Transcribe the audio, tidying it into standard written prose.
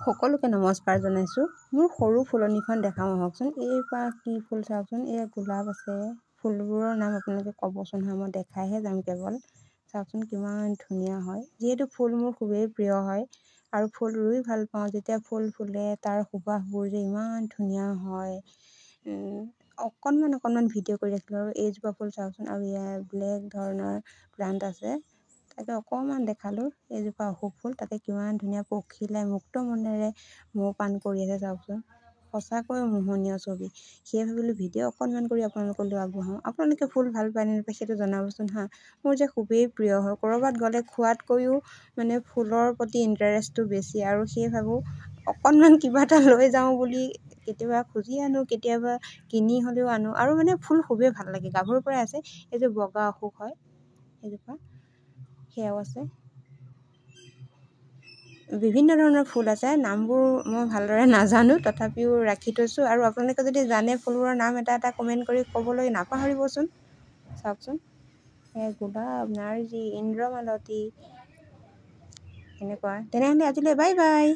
সকলোকে নমস্কাৰ জনাইছোঁ। মোৰ সৰু ফুলনিখন দেখাওঁ আহকচোন। এইবাৰ কি ফুল চাওকচোন, এয়া গোলাপ আছে। ফুলবোৰৰ নাম আপোনালোকে ক'বচোন হা, মই দেখাইহে যাম কেৱল। চাওকচোন কিমান ধুনীয়া হয়। যিহেতু ফুল মোৰ খুবেই প্ৰিয় হয় আৰু ফুল ৰুই ভাল পাওঁ। যেতিয়া ফুল ফুলে তাৰ সুবাসবোৰ যে ইমান ধুনীয়া হয়। অকণমান ভিডিঅ' কৰি ৰাখিলোঁ। আৰু এইজোপা ফুল চাওকচোন, আৰু ইয়াৰ ব্লেক ধৰণৰ প্লাণ্ট আছে, তাকে অকণমান দেখালোঁ। এইজোপা অশোক ফুল, তাতে কিমান ধুনীয়া পখিলাই মুক্ত মনেৰে মৌ পান কৰি আছে চাওকচোন। সঁচাকৈ মোহনীয় ছবি। সেয়ে ভাবিলোঁ ভিডিঅ' অকণমান কৰি আপোনালোকলৈ আগবঢ়াওঁ। আপোনালোকে ফুল ভাল পায় নে নাপায় সেইটো জনাবচোন হা। মোৰ যে খুবেই প্ৰিয় হয়। ক'ৰবাত গ'লে খোৱাতকৈও মানে ফুলৰ প্ৰতি ইণ্টাৰেষ্টটো বেছি, আৰু সেয়ে ভাবোঁ অকণমান কিবা এটা লৈ যাওঁ বুলি কেতিয়াবা খুজি আনো, কেতিয়াবা কিনি হ'লেও আনো। আৰু মানে ফুল খুবেই ভাল লাগে, গাভৰুৰ পৰাই আছে। এইযোৰ বগা অশোক হয়, সেইজোপা সেয়াও আছে। বিভিন্ন ধৰণৰ ফুল আছে, নামবোৰ মই ভালদৰে নাজানো, তথাপিও ৰাখি থৈছোঁ। আৰু আপোনালোকে যদি জানে ফুলবোৰৰ নাম এটা এটা কমেণ্ট কৰি ক'বলৈ নাপাহৰিবচোন। চাওকচোন, গোলাপ, নাৰ্জী, ইন্দ্ৰমালতী, এনেকুৱা। তেনেহ'লে আজিলৈ বাই বাই।